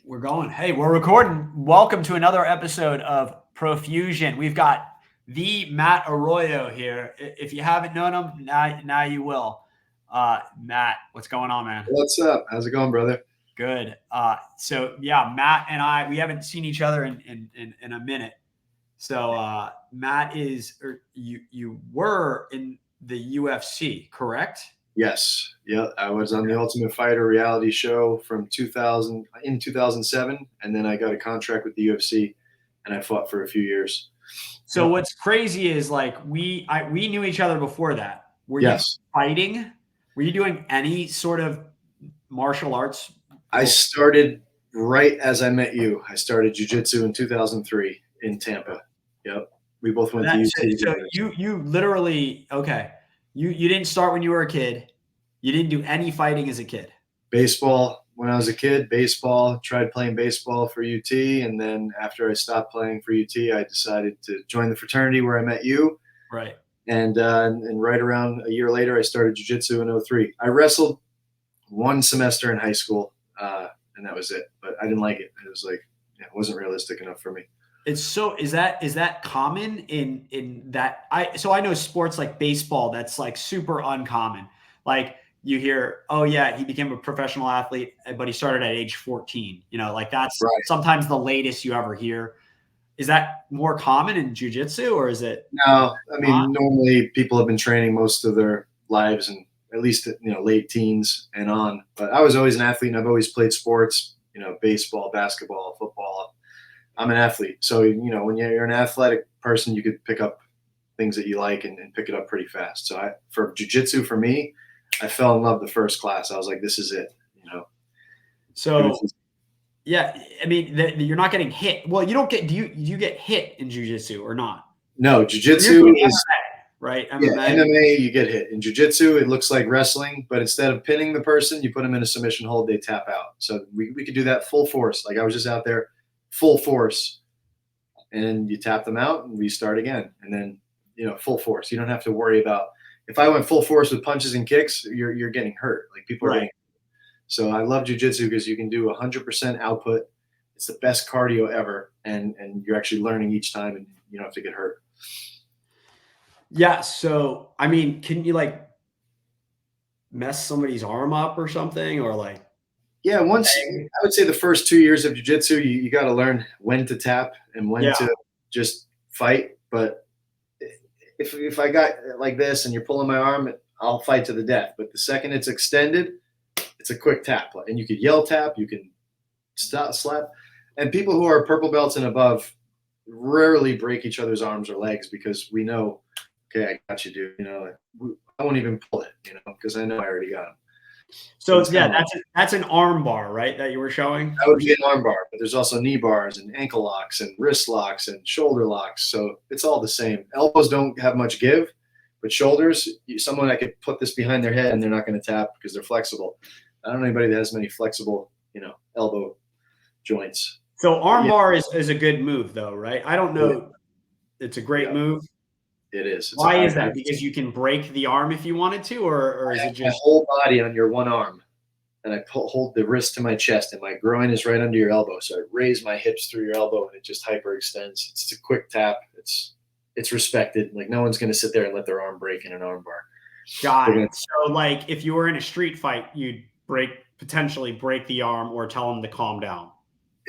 We're going. Hey, we're recording. Welcome to another episode of Profusion. We've got the Matt Arroyo here. If you haven't known him, now you will. Matt, what's going on, man? What's up? How's it going, brother? Good. So yeah, Matt and we haven't seen each other in a minute. So Matt you were in the UFC, correct? Yes. Yeah. I was on the Ultimate Fighter reality show from 2007, and then I got a contract with the UFC, and I fought for a few years. So what's crazy is like we knew each other before that. Were you fighting? Were you doing any sort of martial arts? I started right as I met you. I started Jiu Jitsu in 2003 in Tampa. Yep. We both went to UC. So you literally You didn't start when you were a kid. You didn't do any fighting as a kid. Baseball when I was a kid. Baseball. Tried playing baseball for UT, and then after I stopped playing for UT, I decided to join the fraternity where I met you. Right. And right around a year later, I started jiu-jitsu in 2003. I wrestled one semester in high school, and that was it. But I didn't like it. It was like it wasn't realistic enough for me. Is that common in that I know sports like baseball that's like super uncommon. Like you hear, oh yeah, he became a professional athlete, but he started at age 14. You know, like that's sometimes the latest you ever hear. Is that more common in jiu-jitsu or is it? No, I mean, normally people have been training most of their lives and at least, late teens and on, but I was always an athlete and I've always played sports, baseball, basketball, football. I'm an athlete. So, when you're an athletic person, you could pick up things that you like and pick it up pretty fast. So for jiu-jitsu, for me, I fell in love the first class. I was like, this is it, So yeah, I mean, you're not getting hit. Well, you don't get. Do you get hit in jiu-jitsu or not? No, jiu-jitsu is MMA, right. MMA, you get hit. In jiu-jitsu, it looks like wrestling, but instead of pinning the person, you put them in a submission hold. They tap out. So we could do that full force. Like I was just out there, full force, and you tap them out and restart again, and then full force. You don't have to worry about if I went full force with punches and kicks, you're getting hurt. Like people are getting. So I love jiu-jitsu because you can do 100% output. It's the best cardio ever, and you're actually learning each time, and you don't have to get hurt. Yeah. So I mean, can you like mess somebody's arm up or something, or like? Yeah, I would say the first 2 years of jiu-jitsu, you got to learn when to tap and when to just fight. But if I got like this and you're pulling my arm, I'll fight to the death. But the second it's extended, it's a quick tap. And you could yell tap, you can slap. And people who are purple belts and above rarely break each other's arms or legs because we know, okay, I got you, dude. I won't even pull it, because I know I already got him. So yeah, that's an arm bar, right? That you were showing. That would be an arm bar, but there's also knee bars and ankle locks and wrist locks and shoulder locks. So it's all the same. Elbows don't have much give, but shoulders, someone that could put this behind their head and they're not going to tap because they're flexible. I don't know anybody that has many flexible, elbow joints. So arm bar is a good move, though, right? I don't know. It's a great move. It is. Why is that? Because you can break the arm if you wanted to, or is it just my whole body on your one arm, and I hold the wrist to my chest, and my groin is right under your elbow. So I raise my hips through your elbow, and it just hyperextends. It's a quick tap. It's respected. Like no one's going to sit there and let their arm break in an arm bar. Got it. So like if you were in a street fight, you'd potentially break the arm or tell them to calm down.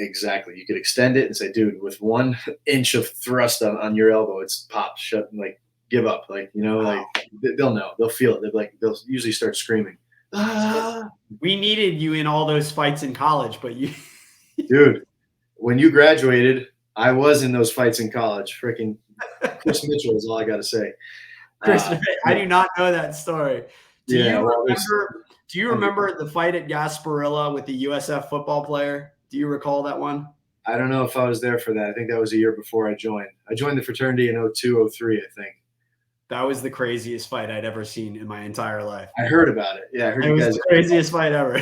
Exactly. You could extend it and say, dude, with 1 inch of thrust on your elbow, it's pop, shut, like give up. Like, like they'll know, they'll feel it. They'll usually start screaming. We needed you in all those fights in college, but you, dude, when you graduated, I was in those fights in college. Freaking Chris Mitchell is all I got to say. I do not know that story. Do you remember the fight at Gasparilla with the USF football player? Do you recall that one? I don't know if I was there for that. I think that was a year before I joined. I joined the fraternity in 2002, 2003, I think. That was the craziest fight I'd ever seen in my entire life. I heard about it. Yeah, I heard it was the craziest fight ever.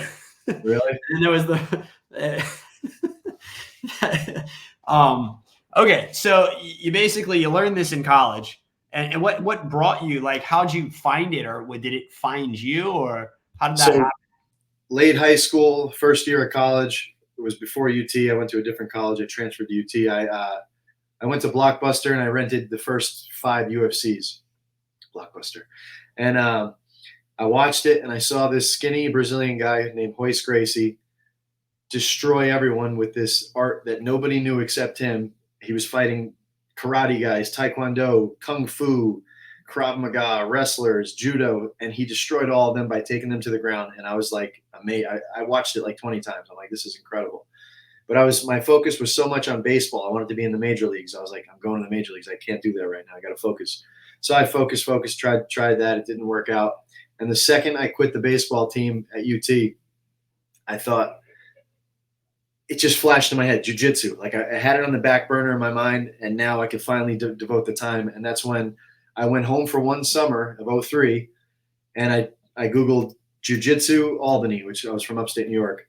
Really? And there was okay, so you learned this in college. And what brought you, like, how'd you find it, or did it find you, or how did that happen? late high school, first year of college. It was before UT. I went to a different college. I transferred to UT. I went to Blockbuster and I rented the first 5 UFCs. Blockbuster, and I watched it and I saw this skinny Brazilian guy named Royce Gracie destroy everyone with this art that nobody knew except him. He was fighting karate guys, taekwondo, kung fu, Krav Maga, wrestlers, judo, and he destroyed all of them by taking them to the ground. And I was like, amazed. I watched it like 20 times. I'm like, this is incredible. But my focus was so much on baseball. I wanted to be in the major leagues. I was like, I'm going to the major leagues. I can't do that right now. I got to focus. So I focused, tried that. It didn't work out. And the second I quit the baseball team at UT, I thought, it just flashed in my head, jiu-jitsu. Like I had it on the back burner in my mind, and now I could finally devote the time. And that's when I went home for one summer of 03, and I Googled jiu-jitsu Albany, which I was from upstate New York.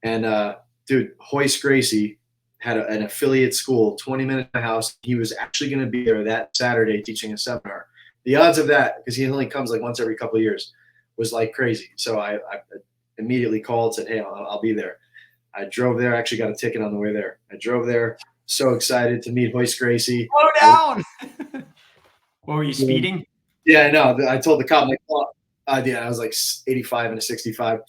And dude, Royce Gracie had an affiliate school 20 minutes from my house. He was actually going to be there that Saturday teaching a seminar. The odds of that, because he only comes like once every couple of years, was like crazy. So I immediately called, said, hey, I'll be there. I drove there. I actually got a ticket on the way there. I drove there, so excited to meet Royce Gracie. Slow down. What were you speeding? Yeah, I know. I told the cop, I'm like, oh, yeah, I was like 85 and a 65.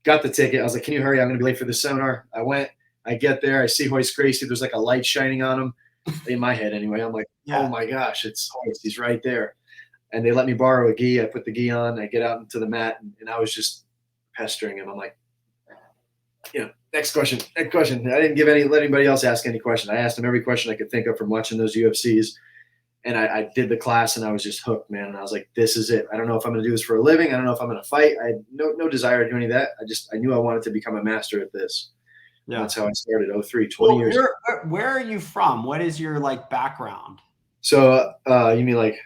Got the ticket. I was like, can you hurry? I'm going to be late for the seminar. I went. I get there. I see Royce Gracie. There's like a light shining on him. In my head anyway. I'm like, oh my gosh, it's Royce. He's right there. And they let me borrow a gi. I put the gi on. I get out into the mat, and I was just pestering him. I'm like, next question. I didn't let anybody else ask any question. I asked him every question I could think of from watching those UFCs. And I did the class, and I was just hooked, man. And I was like, this is it. I don't know if I'm going to do this for a living. I don't know if I'm going to fight. I had no desire to do any of that. I knew I wanted to become a master at this. Yeah. That's how I started 03, 20 years. Where are you from? What is your background? So you mean like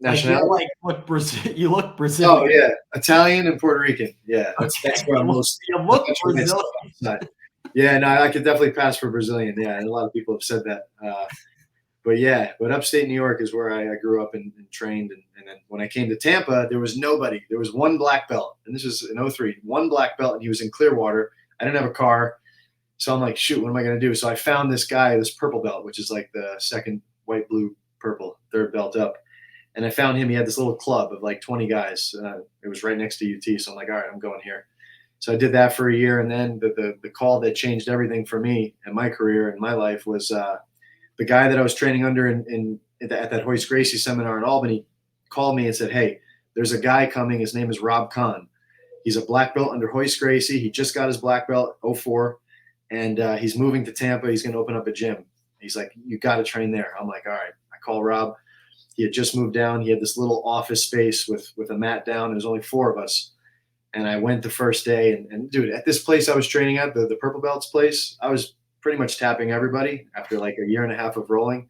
nationality? You look Brazilian. Oh yeah, Italian and Puerto Rican. Yeah, that's where I'm most. You look Brazilian. Yeah, no, I could definitely pass for Brazilian. Yeah, and a lot of people have said that. But upstate New York is where I grew up and trained. And then when I came to Tampa, there was nobody. There was one black belt, and this was in 03. One black belt, and he was in Clearwater. I didn't have a car, so I'm like, shoot, what am I going to do? So I found this guy, this purple belt, which is like the second white, blue, purple, third belt up. And I found him. He had this little club of like 20 guys. It was right next to UT. So I'm like, all right, I'm going here. So I did that for a year. And then the call that changed everything for me and my career and my life was the guy that I was training under at that Royce Gracie seminar in Albany called me and said, hey, there's a guy coming. His name is Rob Kahn. He's a black belt under Royce Gracie. He just got his black belt 04. And he's moving to Tampa. He's going to open up a gym. He's like, you got to train there. I'm like, all right. I call Rob. He had just moved down. He had this little office space with a mat down. There was only 4 of us. And I went the first day. And dude, at this place I was training at, the Purple Belts place, I was pretty much tapping everybody after like a year and a half of rolling.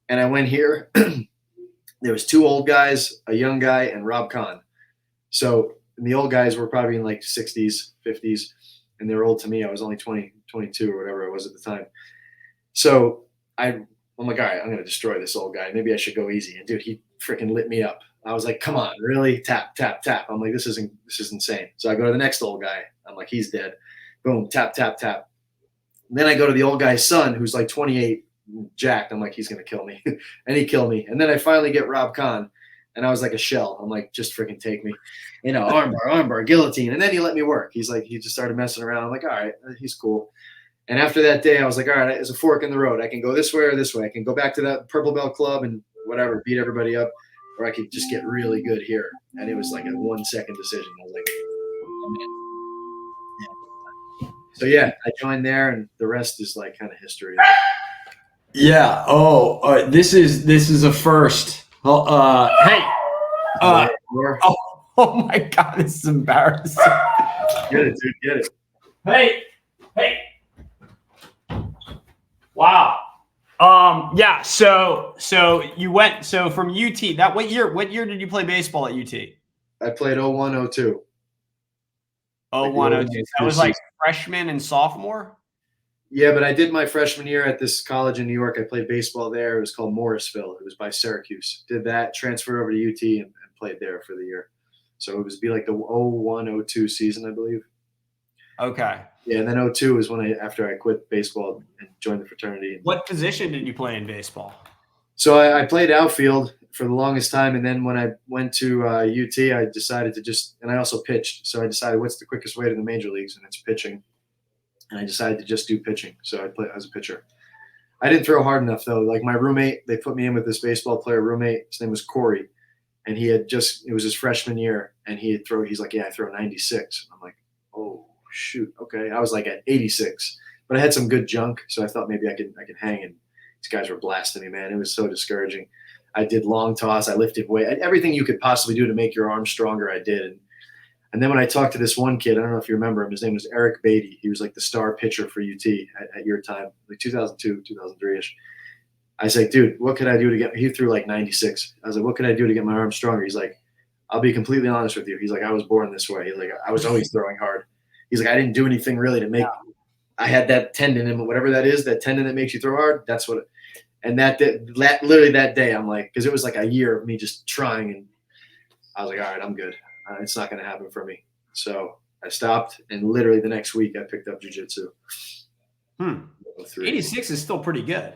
And I went here. There was 2 old guys, a young guy, and Rob Kahn. So the old guys were probably in like 60s, 50s. And they were old to me. I was only 20, 22 or whatever I was at the time. So I'm like, all right, I'm going to destroy this old guy. Maybe I should go easy. And dude, he freaking lit me up. I was like, come on, really? Tap, tap, tap. I'm like, this is insane. So I go to the next old guy. I'm like, he's dead. Boom, tap, tap, tap. And then I go to the old guy's son, who's like 28, jacked. I'm like, he's going to kill me. And he killed me. And then I finally get Rob Kahn. And I was like a shell. I'm like, just freaking take me. Armbar, guillotine. And then he let me work. He just started messing around. I'm like, all right, he's cool. And after that day, I was like, all right, there's a fork in the road. I can go this way or this way. I can go back to that Purple Belt Club and whatever, beat everybody up, or I could just get really good here. And it was like a 1-second decision. I was like, oh, man. So yeah, I joined there, and the rest is like kind of history. Yeah. Oh, this is a first. Hey. Oh my God, this is embarrassing. Get it, dude. Get it. Hey. Wow. Yeah. So you went from UT. That what year did you play baseball at UT? I played 01, 02. 01, 02. That was like freshman and sophomore. Yeah, but I did my freshman year at this college in New York. I played baseball there. It was called Morrisville. It was by Syracuse. Did that, transferred over to UT, and played there for the year. So it was be like the 01-02 season, I believe. Okay. Yeah, and then 02 was when after I quit baseball and joined the fraternity. What position did you play in baseball? So I played outfield for the longest time, and then when I went to UT, I decided to and I also pitched. So I decided what's the quickest way to the major leagues, and it's pitching. And I decided to just do pitching. So I played as a pitcher. I didn't throw hard enough though. Like my roommate, they put me in with this baseball player roommate. His name was Corey, and it was his freshman year, and he's like, yeah, I throw 96. I'm like, oh shoot, okay. I was like at 86, but I had some good junk, so I thought maybe I could hang. And these guys were blasting me, man. It was so discouraging. I did long toss. I lifted weight. Everything you could possibly do to make your arm stronger, I did. And then when I talked to this one kid, I don't know if you remember him. His name was Eric Beatty. He was like the star pitcher for UT at your time, like 2002, 2003-ish. I was like, dude, what could I do to get – he threw like 96. I was like, what could I do to get my arm stronger? He's like, I'll be completely honest with you. He's like, I was born this way. He's like, I was always throwing hard. He's like, I didn't do anything really to make – I had that tendon, and whatever that is, that tendon that makes you throw hard, that's what – and literally that day, I'm like – because it was like a year of me just trying, and I was like, all right, I'm good. It's not going to happen for me. So I stopped, and literally the next week I picked up jiu-jitsu. 86 is still pretty good.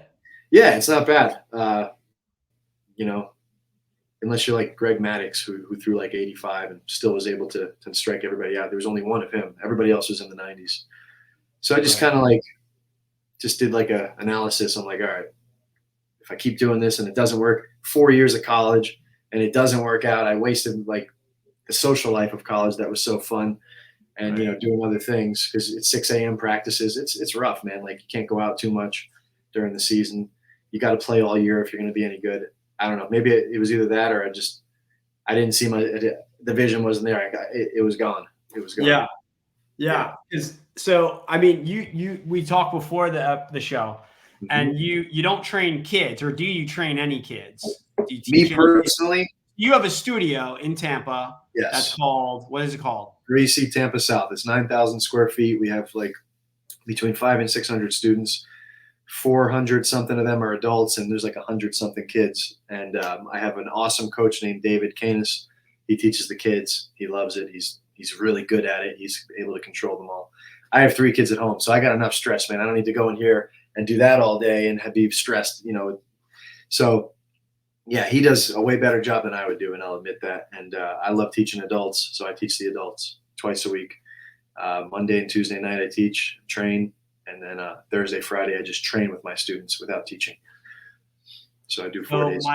Yeah, it's not bad. Unless you're like Greg Maddox, who threw like 85 and still was able to strike everybody out. There was only one of him. Everybody else was in the 90s. So I just kind of just did like a analysis. I'm like, all right, if I keep doing this and it doesn't work, 4 years of college and it doesn't work out, I wasted like the social life of college that was so fun, and doing other things because it's 6 a.m. practices. It's rough, man. Like you can't go out too much during the season. You got to play all year if you're going to be any good. I don't know. Maybe it was either that or I didn't see the vision wasn't there. It was gone. It was gone. Yeah. So I mean, we talked before the show, and you don't train kids, or do you train any kids? Me personally. You have a studio in Tampa. Yes. That's called, what is it called? Greasy Tampa South. It's 9,000 square feet. We have like between 500 and 600 students. 400 something of them are adults, and there's like 100 something kids. And I have an awesome coach named David Canis. He teaches the kids. He loves it. He's really good at it. He's able to control them all. I have 3 kids at home, so I got enough stress, man. I don't need to go in here and do that all day and be stressed, So yeah, he does a way better job than I would do, and I'll admit that. And I love teaching adults, so I teach the adults twice a week. Monday and Tuesday night I teach, train, and then Thursday, Friday I just train with my students without teaching. So I do 4 days.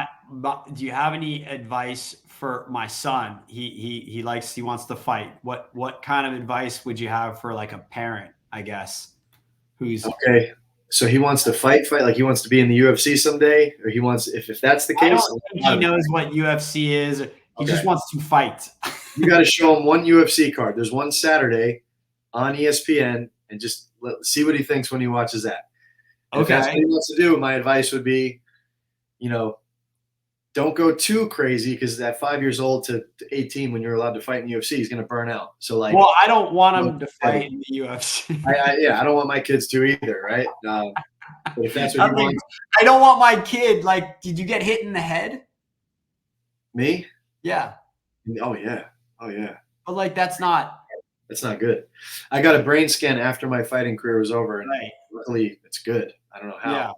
Do you have any advice for my son? He wants to fight. What kind of advice would you have for like a parent, I guess, who's okay? So he wants to fight, like he wants to be in the UFC someday, or he wants, if that's the case, I don't think he knows what UFC is. He just wants to fight. You got to show him one UFC card. There's one Saturday on ESPN, and just see what he thinks when he watches that. Okay. If that's what he wants to do, my advice would be, don't go too crazy, because at 5 years old to 18, when you're allowed to fight in the UFC, he's going to burn out. So well, I don't want him to fight in the UFC. I don't want my kids to either, right? But if that's what you want, I don't want my kid. Like, did you get hit in the head? Me? Yeah. Oh yeah. But like, that's not good. I got a brain scan after my fighting career was over, and luckily it's good. I don't know how. Yeah.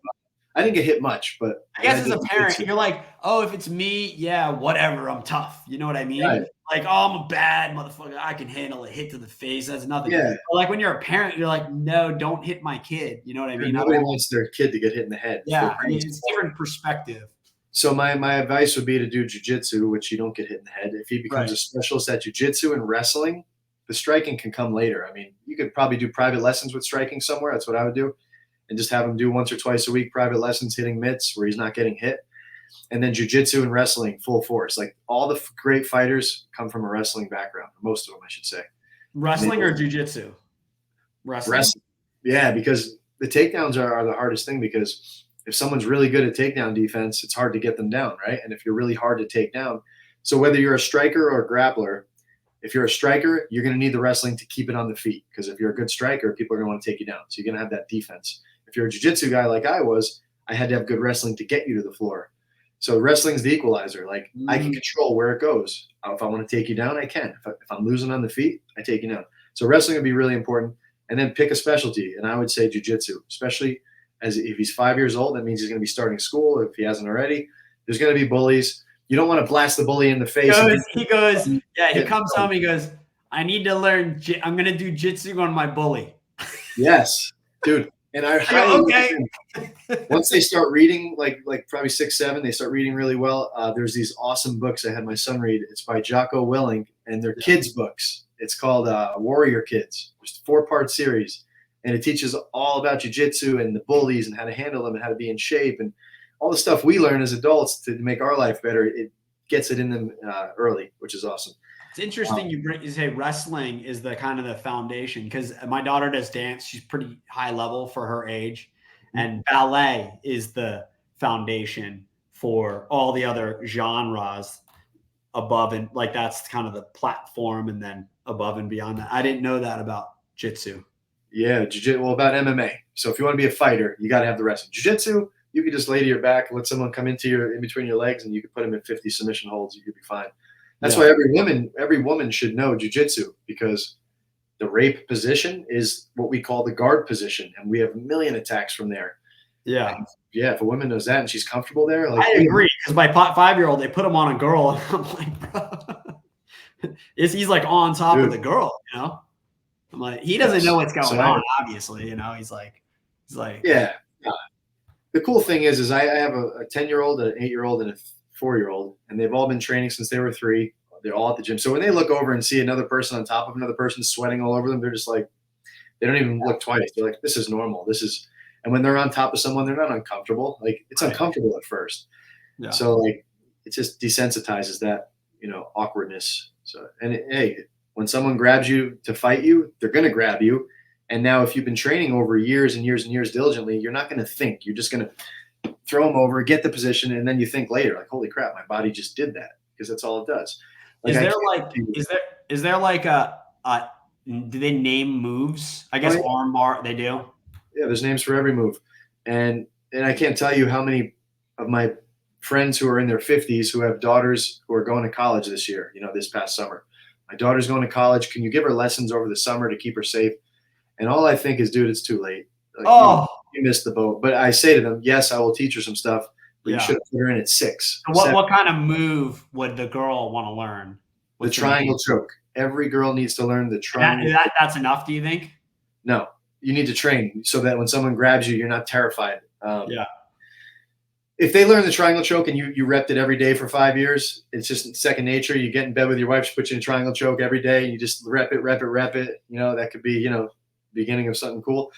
I didn't get hit much, but I guess as a parent, you're like, oh, if it's me, yeah, whatever, I'm tough. You know what I mean? Right. Like, oh, I'm a bad motherfucker. I can handle a hit to the face. That's nothing. Yeah. But like when you're a parent, you're like, no, don't hit my kid. You know what I mean? Nobody wants their kid to get hit in the head. Yeah, it's a different perspective. So my advice would be to do jiu-jitsu, which you don't get hit in the head. If he becomes a specialist at jiu-jitsu and wrestling, the striking can come later. I mean, you could probably do private lessons with striking somewhere. That's what I would do. And just have him do once or twice a week private lessons hitting mitts where he's not getting hit. And then jiu-jitsu and wrestling full force. Like all the great fighters come from a wrestling background. Most of them, I should say. Wrestling or jiu-jitsu? Wrestling. Yeah, because the takedowns are the hardest thing, because if someone's really good at takedown defense, it's hard to get them down, right? And if you're really hard to take down. So whether you're a striker or a grappler, if you're a striker, you're going to need the wrestling to keep it on the feet, because if you're a good striker, people are going to want to take you down. So you're going to have that defense. If you're a jiu-jitsu guy like I was, I had to have good wrestling to get you to the floor. So wrestling's the equalizer. Like I can control where it goes. If I want to take you down, I can. If I'm losing on the feet, I take you down. So wrestling would be really important. And then pick a specialty. And I would say jiu-jitsu, especially as if he's 5 years old, that means he's going to be starting school. If he hasn't already, there's going to be bullies. You don't want to blast the bully in the face. He comes home, he goes, I need to learn. I'm going to do jitsu on my bully. Yes, dude. And I highly recommend, once they start reading, like probably 6, 7, they start reading really well. There's these awesome books I had my son read. It's by Jocko Willing, and they're kids books. It's called Warrior Kids. It's a 4-part series, and it teaches all about jiu-jitsu and the bullies and how to handle them and how to be in shape and all the stuff we learn as adults to make our life better. It gets it in them early, which is awesome. It's interesting you say wrestling is the kind of the foundation, because my daughter does dance. She's pretty high level for her age, and ballet is the foundation for all the other genres above, and like that's kind of the platform, and then above and beyond that. I didn't know that about jitsu. Yeah, well, about MMA. So if you want to be a fighter, you got to have the wrestling. Jiu-jitsu, you could just lay to your back and let someone come in between your legs, and you could put them in 50 submission holds. You could be fine. That's why every woman should know jiu-jitsu, because the rape position is what we call the guard position, and we have a million attacks from there. Yeah. And if a woman knows that and she's comfortable there, like, I agree, because my 5-year-old, they put him on a girl, and I'm like, bro, he's like on top of the girl, you know? I'm like, he doesn't know what's going on, obviously, you know? He's like, yeah. The cool thing is I have a 10-year-old, an 8-year-old, and a 4-year-old, and they've all been training since they were 3. They're all at the gym. So when they look over and see another person on top of another person sweating all over them, they're just like, they don't even look twice. They're like, this is normal. And when they're on top of someone, they're not uncomfortable. Like, it's uncomfortable at first. Yeah. So like, it just desensitizes that, awkwardness. So, and hey, when someone grabs you to fight you, they're going to grab you. And now if you've been training over years and years and years diligently, you're not going to think. You're just going to throw them over, get the position, and then you think later, like, holy crap, my body just did that, because that's all it does. Like, is there like do they name moves? I guess arm bar, they do. Yeah, there's names for every move. And I can't tell you how many of my friends who are in their 50s who have daughters who are going to college this year, this past summer. My daughter's going to college. Can you give her lessons over the summer to keep her safe? And all I think is, dude, it's too late. Like, you missed the boat. But I say to them, yes, I will teach her some stuff, but you should have put her in at 6. So what kind of move would the girl want to learn? The triangle choke. Every girl needs to learn the triangle. That's enough, do you think? No, you need to train so that when someone grabs you, you're not terrified. If they learn the triangle choke and you repped it every day for 5 years, it's just second nature. You get in bed with your wife, she puts you in triangle choke every day, and you just rep it. That could be, beginning of something cool.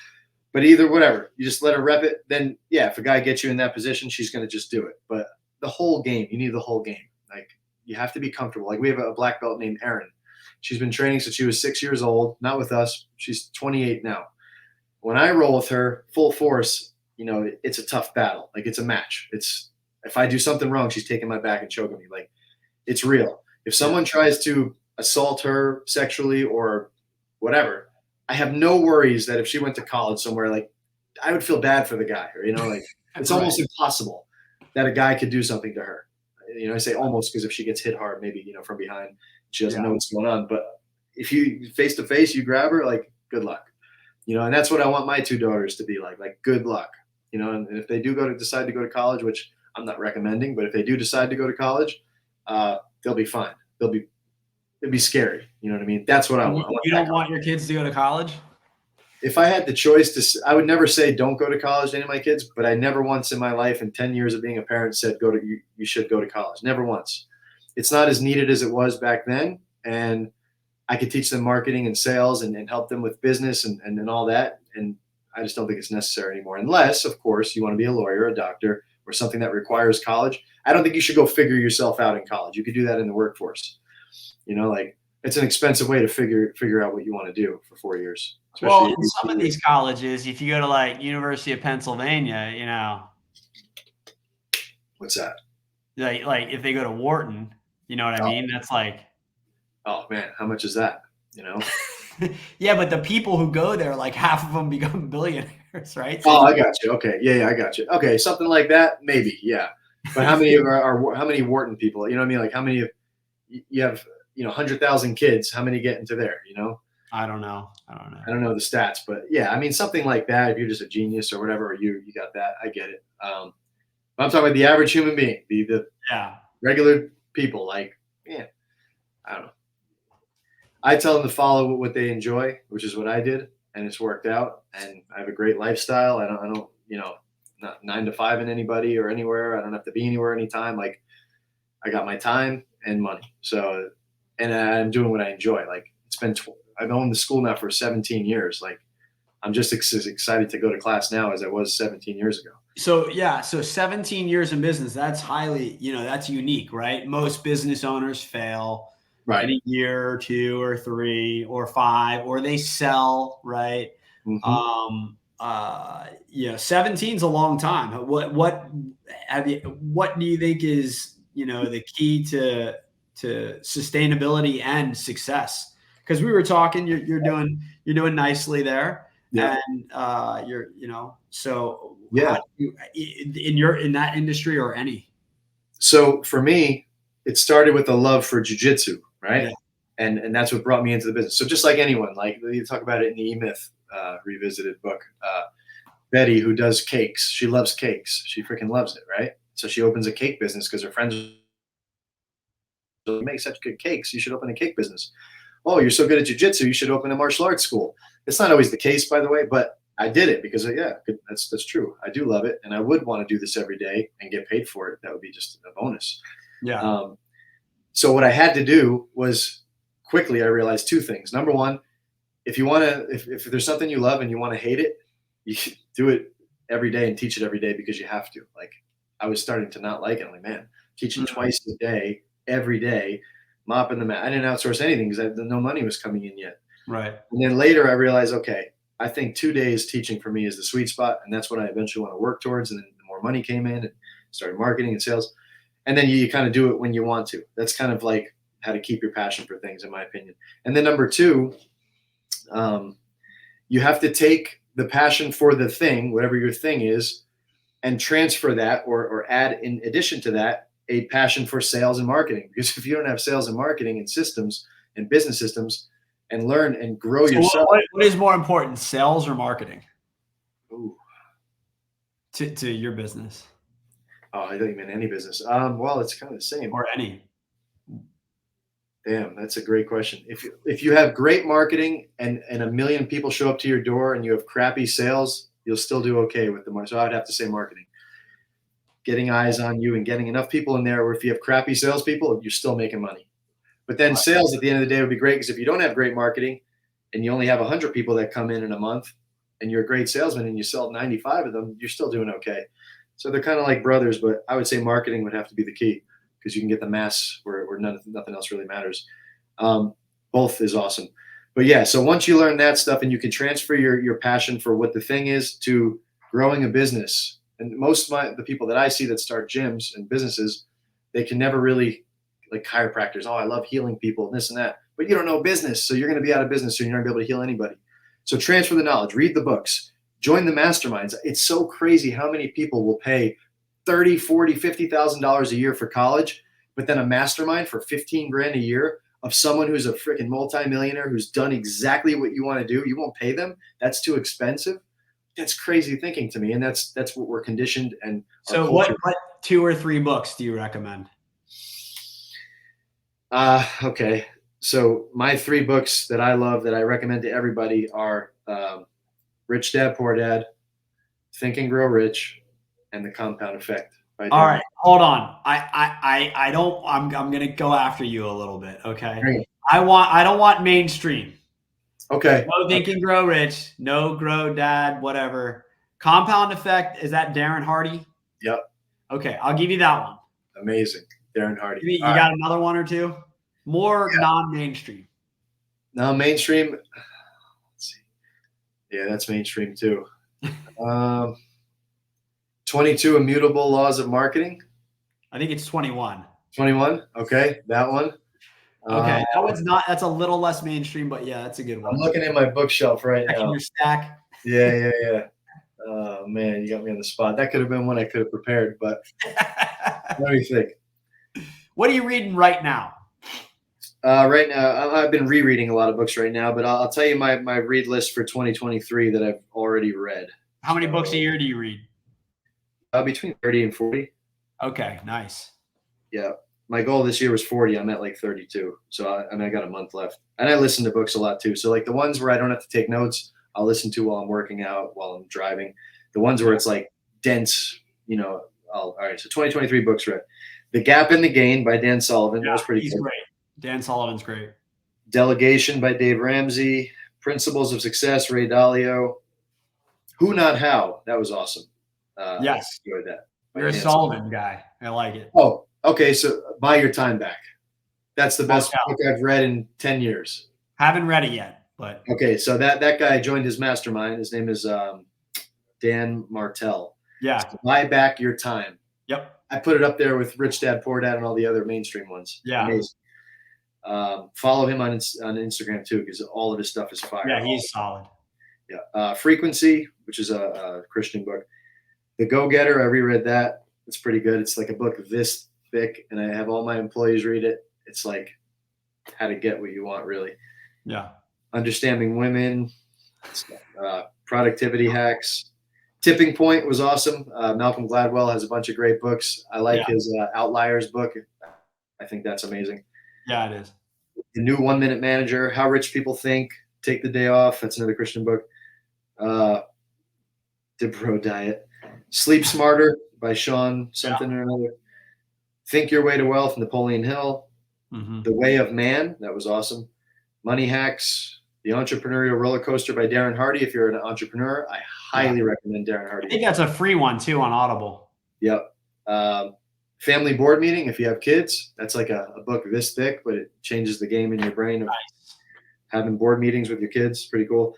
But either whatever, you just let her rep it. Then, if a guy gets you in that position, she's going to just do it. But the whole game, you need the whole game. Like, you have to be comfortable. Like, we have a black belt named Erin. She's been training since she was 6 years old, not with us. She's 28 now. When I roll with her full force, it's a tough battle. Like, it's a match. If I do something wrong, she's taking my back and choking me. Like, it's real. If someone tries to assault her sexually or whatever, I have no worries that if she went to college somewhere, like, I would feel bad for the guy. Or, like, it's almost impossible that a guy could do something to her. I say almost, because if she gets hit hard, maybe, from behind, she doesn't know what's going on. But if you face to face, you grab her, like, good luck. And that's what I want my 2 daughters to be like good luck. And if they do decide to go to college, which I'm not recommending, but if they do decide to go to college, they'll be fine. It'd be scary. You know what I mean? That's what I want. You don't want your kids to go to college? If I had the choice I would never say don't go to college to any of my kids, but I never once in my life in 10 years of being a parent said you should go to college. Never once. It's not as needed as it was back then. And I could teach them marketing and sales and help them with business and all that. And I just don't think it's necessary anymore. Unless, of course, you want to be a lawyer, a doctor, or something that requires college. I don't think you should go figure yourself out in college. You could do that in the workforce. Like, it's an expensive way to figure out what you want to do for 4 years. Well, in some of these colleges, if you go to like University of Pennsylvania, what's that? Like if they go to Wharton, you know what I mean? That's like, oh man, how much is that? Yeah, but the people who go there, like half of them become billionaires, right? So I got you. Okay, yeah, I got you. Okay, something like that, maybe, yeah. But how many are how many Wharton people? You know what I mean? Like how many you have? 100,000 kids. How many get into there? I don't know. I don't know. I don't know the stats, but yeah, I mean something like that. If you're just a genius or whatever, or you got that, I get it. But I'm talking about the average human being, the Yeah. regular people. Like, yeah, I don't know. I tell them to follow what they enjoy, which is what I did, and it's worked out. And I have a great lifestyle. I don't, not 9 to 5 in anybody or anywhere. I don't have to be anywhere anytime. Like, I got my time and money. So, and I'm doing what I enjoy. Like, I've owned the school now for 17 years. Like, I'm just as excited to go to class now as I was 17 years ago. So yeah, so 17 years in business, that's highly, that's unique, right? Most business owners fail in a year or 2 or 3 or 5, or they sell, right? Mm-hmm. 17 is a long time. What do you think is, the key to sustainability and success? Because we were talking, you're doing nicely there. Yeah. And so Yeah. how do you, in that industry or any? So for me, it started with a love for Jiu Jitsu, right? Yeah. And that's what brought me into the business. So just like anyone, like you talk about it in the E-Myth Revisited book, Betty, who does cakes, she loves cakes. She freaking loves it, right? So she opens a cake business because her friends make such good cakes. You should open a cake business. Oh, you're so good at Jiu Jitsu, you should open a martial arts school. It's not always the case, by the way, but I did it because, yeah, that's true. I do love it, and I would want to do this every day and get paid for it. That would be just a bonus. Yeah. So what I had to do was quickly I realized 2 things. Number one, if you want to, if there's something you love and you want to hate it, you should do it every day and teach it every day because you have to. Like, I was starting to not like it. I'm like, man, teaching twice a day, every day, mopping the mat. I didn't outsource anything because no money was coming in yet. Right. And then later I realized, okay, I think 2 days teaching for me is the sweet spot. And that's what I eventually want to work towards. And then the more money came in and started marketing and sales. And then you kind of do it when you want to. That's kind of like how to keep your passion for things, in my opinion. And then number 2, you have to take the passion for the thing, whatever your thing is, and transfer that or add in addition to that a passion for sales and marketing. Because if you don't have sales and marketing and systems and business systems and learn and grow yourself. What is more important, sales or marketing? Ooh. To your business? Oh, I don't mean any business. Well, it's kind of the same. Or any. Damn, that's a great question. If you have great marketing and 1 million people show up to your door and you have crappy sales, you'll still do okay with the market. So I'd have to say marketing. Getting eyes on you and getting enough people in there where if you have crappy salespeople, you're still making money. But then sales at the end of the day would be great because if you don't have great marketing and you only have 100 people that come in a month and you're a great salesman and you sell 95 of them, you're still doing okay. So they're kind of like brothers, but I would say marketing would have to be the key because you can get the mass where nothing else really matters. Both is awesome. But yeah, so once you learn that stuff and you can transfer your passion for what the thing is to growing a business, and most of the people that I see that start gyms and businesses, they can never really, like chiropractors, oh, I love healing people and this and that, but you don't know business, so you're going to be out of business, so you're not going to be able to heal anybody. So transfer the knowledge, read the books, join the masterminds. It's so crazy how many people will pay $30,000, $40,000, $50,000 a year for college, but then a mastermind for 15 grand a year of someone who's a freaking multimillionaire who's done exactly what you want to do. You won't pay them. That's too expensive. That's crazy thinking to me. And that's what we're conditioned. And so what 2 or 3 books do you recommend? Okay. So my 3 books that I love that I recommend to everybody are Rich Dad, Poor Dad, Think and Grow Rich, and The Compound Effect. All right, hold on. I'm going to go after you a little bit. Okay. Great. I don't want mainstream. Okay. No Think and Grow Rich, no Grow Dad, whatever. Compound Effect, is that Darren Hardy? Yep. Okay, I'll give you that one. Amazing. Darren Hardy. You got another one or 2? More non-mainstream. No, mainstream. Let's see. Yeah, that's mainstream too. 22 Immutable Laws of Marketing. I think it's 21. 21. Okay, that one. Okay, that one's not. That's a little less mainstream, but yeah, that's a good one. I'm looking at my bookshelf right now. Your stack. Yeah. Oh man, you got me on the spot. That could have been one I could have prepared, but Let me think. What are you reading right now? Right now, I've been rereading a lot of books right now, but I'll tell you my read list for 2023 that I've already read. How many books a year do you read? Between 30 and 40. Okay, nice. Yeah. My goal this year was 40. I'm at like 32. So I got a month left. And I listen to books a lot too. So like the ones where I don't have to take notes, I'll listen to while I'm working out, while I'm driving. The ones where it's like dense, all right. So 2023 books read. The Gap and the Gain by Dan Sullivan. That was pretty he's good. great. Dan Sullivan's great. Delegation by Dave Ramsey. Principles of Success, Ray Dalio. Who Not How. That was awesome. Yes. Enjoyed that. You're a Sullivan guy. I like it. Oh, okay. So Buy Your Time Back. That's the best book I've read in 10 years. Haven't read it yet, but okay. So that guy joined his mastermind. His name is Dan Martell. Yeah. So Buy Back Your Time. Yep. I put it up there with Rich Dad Poor Dad and all the other mainstream ones. Yeah. Amazing. Follow him on Instagram too, because all of his stuff is fire. Yeah, he's solid. Yeah. Frequency, which is a Christian book. The Go-Getter, I reread that. It's pretty good. It's like a book this thick, and I have all my employees read it. It's like how to get what you want, really. Yeah. Understanding Women, Productivity Hacks. Tipping Point was awesome. Malcolm Gladwell has a bunch of great books. I like his Outliers book. I think that's amazing. Yeah, it is. The New 1 Minute Manager, How Rich People Think, Take the Day Off. That's another Christian book. Dipro Diet. Sleep Smarter by Sean something or another. Think Your Way to Wealth, Napoleon Hill. Mm-hmm. The Way of Man, that was awesome. Money Hacks, The Entrepreneurial Roller Coaster by Darren Hardy. If you're an entrepreneur, I highly recommend Darren Hardy. I think that's a free one too on Audible. Yep. Family Board Meeting, if you have kids, that's like a book this thick, but it changes the game in your brain of having board meetings with your kids. Pretty cool.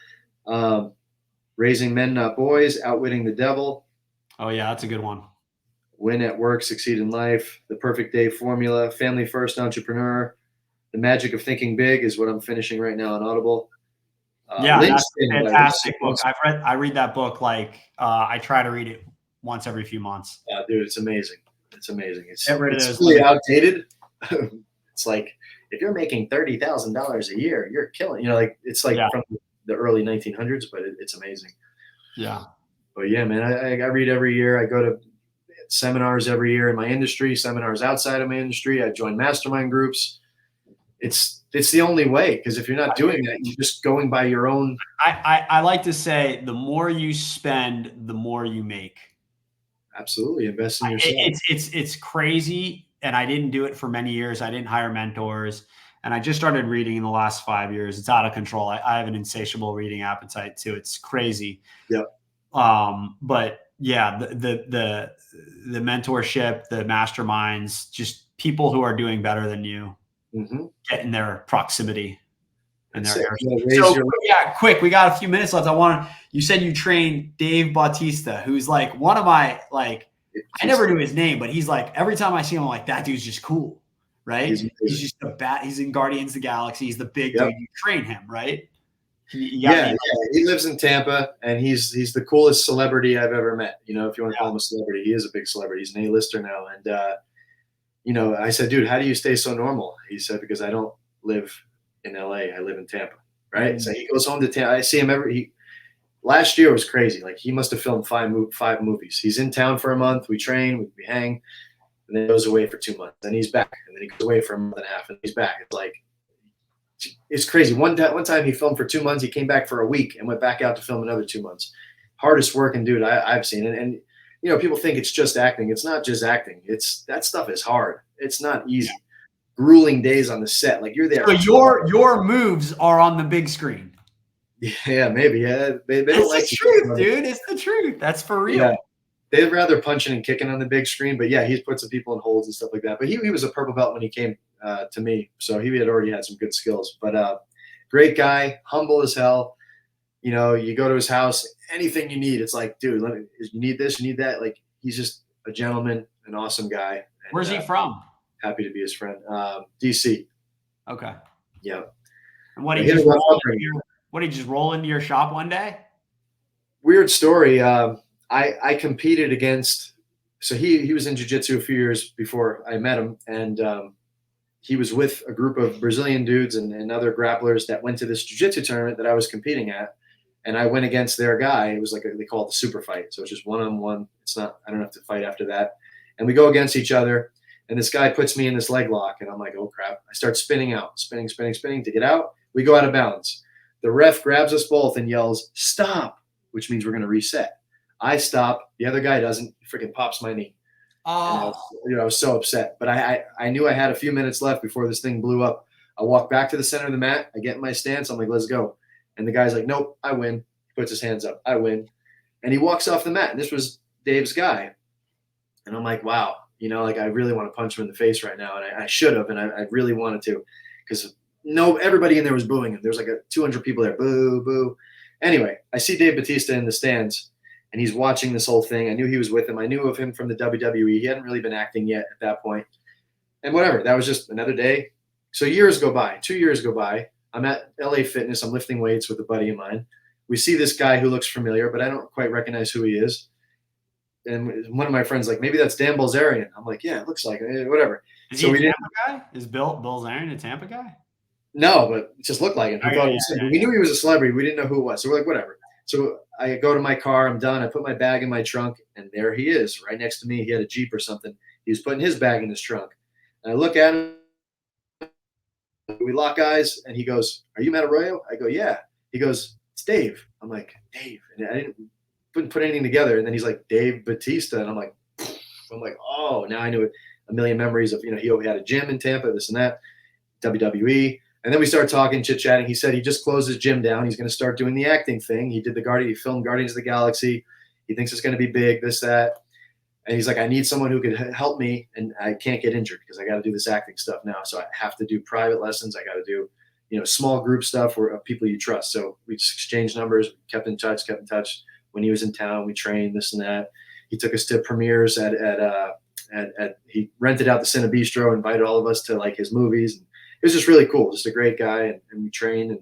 Raising Men, Not Boys, Outwitting the Devil. Oh, yeah, that's a good one. Win at Work, Succeed in Life, The Perfect Day Formula, Family First Entrepreneur, The Magic of Thinking Big is what I'm finishing right now on Audible. That's a fantastic book. I read that book I try to read it once every few months. Dude, it's amazing. It's amazing. It's really outdated. It's like if you're making $30,000 a year, you're killing. It's like from the early 1900s, but it's amazing. Yeah. But yeah, man, I read every year. I go to seminars every year in my industry, seminars outside of my industry. I join mastermind groups. It's the only way, because if you're not doing that, you're just going by your own. I like to say the more you spend, the more you make. Absolutely. Invest in yourself. It's crazy. And I didn't do it for many years. I didn't hire mentors. And I just started reading in the last 5 years. It's out of control. I have an insatiable reading appetite too. It's crazy. Yep. But yeah, the mentorship, the masterminds, just people who are doing better than you, get in their proximity. And quick, we got a few minutes left. You said you trained Dave Bautista, who's like one of my, I never knew his name, but he's like, every time I see him, I'm like, that dude's just cool, right? He's just he's in Guardians of the Galaxy. He's the big dude. You train him, right? He lives in Tampa, and he's the coolest celebrity I've ever met. If you want to call him a celebrity, he is a big celebrity. He's an A-lister now. And, I said, dude, how do you stay so normal? He said, because I don't live in LA. I live in Tampa. Right. So he goes home to Tampa. I see him last year was crazy. Like he must've filmed five movies. He's in town for a month. We train, we hang, and then he goes away for 2 months. Then he's back, and then he goes away for a month and a half, and he's back. It's like, it's crazy. One time he filmed for 2 months. He came back for a week and went back out to film another 2 months. Hardest working dude I've seen. And people think it's just acting. It's not just acting. That stuff is hard. It's not easy. Grueling days on the set. Like you're there. So your moves are on the big screen. Yeah, maybe. Yeah, they don't like the truth, dude. It's the truth. That's for real. Yeah. They'd rather punching and kicking on the big screen, but yeah, he's put some people in holds and stuff like that. But he was a purple belt when he came to me, so he had already had some good skills. But great guy, humble as hell. You go to his house, anything you need, it's like, dude, you need this, you need that. Like he's just a gentleman, an awesome guy. And, where's he from? Happy to be his friend. DC. Okay. Yeah. And what did he just roll into your shop one day? Weird story. I competed against So he was in jiu-jitsu a few years before I met him, and he was with a group of Brazilian dudes and other grapplers that went to this jiu-jitsu tournament that I was competing at, and I went against their guy. It was like they call it the super fight, so it's just one-on-one. It's not, I don't have to fight after that, and we go against each other. And this guy puts me in this leg lock, and I'm like, oh crap! I start spinning out, spinning to get out. We go out of bounds. The ref grabs us both and yells, "Stop!" which means we're going to reset. I stop. The other guy doesn't. He freaking pops my knee. Oh, I was so upset. But I knew I had a few minutes left before this thing blew up. I walk back to the center of the mat. I get in my stance. I'm like, let's go. And the guy's like, nope, I win. He puts his hands up. I win. And he walks off the mat. And this was Dave's guy. And I'm like, wow. Like I really want to punch him in the face right now. And I should have. And I really wanted to, because everybody in there was booing him. There was like 200 people there. Boo, boo. Anyway, I see Dave Bautista in the stands, and he's watching this whole thing. I knew he was with him. I knew of him from the WWE. He hadn't really been acting yet at that point. And whatever, that was just another day. So years go by, 2 years go by. I'm at LA Fitness. I'm lifting weights with a buddy of mine. We see this guy who looks familiar, but I don't quite recognize who he is. And one of my friends like, maybe that's Dan Bilzerian. I'm like, yeah, it looks like it. Whatever. Is he a Tampa guy? Is Bill Bilzerian a Tampa guy? No, but it just looked like him. We knew he was a celebrity. We didn't know who it was. So we're like, whatever. So I go to my car. I'm done. I put my bag in my trunk, and there he is, right next to me. He had a Jeep or something. He was putting his bag in his trunk. And I look at him. We lock eyes, and he goes, "Are you Matt Arroyo?" I go, "Yeah." He goes, "It's Dave." I'm like, "Dave," and I couldn't put anything together. And then he's like, "Dave Bautista," and I'm like, "Oh!" Now I knew it. A million memories of he had a gym in Tampa, this and that, WWE. And then we started talking, chit-chatting. He said he just closed his gym down. He's going to start doing the acting thing. He did he filmed Guardians of the Galaxy. He thinks it's going to be big, this, that. And he's like, I need someone who could help me, and I can't get injured because I got to do this acting stuff now. So I have to do private lessons. I got to do, small group stuff of people you trust. So we just exchanged numbers, kept in touch. When he was in town, we trained, this and that. He took us to premieres he rented out the Cine Bistro, invited all of us to like his movies. And it was just really cool. Just a great guy. And we train and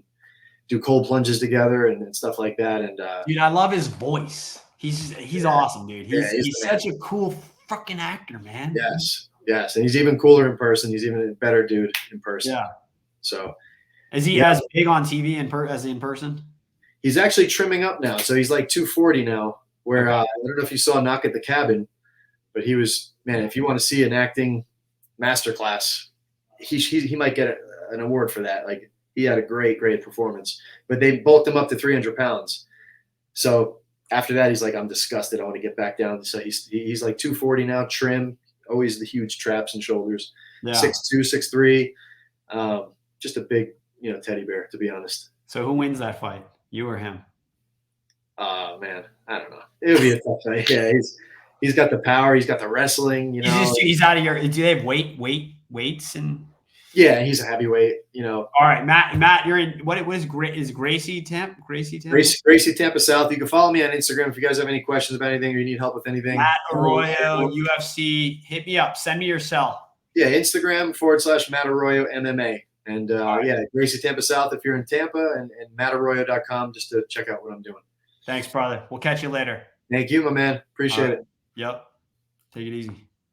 do cold plunges together and stuff like that. And dude, I love his voice. He's awesome, dude. He's such a cool fucking actor, man. Yes. And he's even cooler in person. He's even a better dude in person. Yeah. So is he as big on TV as in person? He's actually trimming up now. So he's like 240 now, where I don't know if you saw Knock at the Cabin, but he was, man, if you want to see an acting masterclass, he might get an award for that. Like he had a great performance, but they bulked him up to 300 pounds. So after that, he's like, I'm disgusted. I want to get back down. So he's like 240 now, trim, always the huge traps and shoulders, 6'2", 6'3", just a big, teddy bear, to be honest. So who wins that fight, you or him? Man, I don't know. It would be a tough fight. Yeah, he's got the power. He's got the wrestling. He's out of your. Do they have weights and? Yeah, he's a heavyweight. All right, Matt, you're in. What is Gracie Tampa? Gracie Tampa South. You can follow me on Instagram if you guys have any questions about anything or you need help with anything. Matt Arroyo UFC. Hit me up. Send me your cell. Yeah, Instagram /Matt Arroyo MMA. And Gracie Tampa South if you're in Tampa, and mattarroyo.com just to check out what I'm doing. Thanks, brother. We'll catch you later. Thank you, my man. Appreciate it. Yep. Take it easy.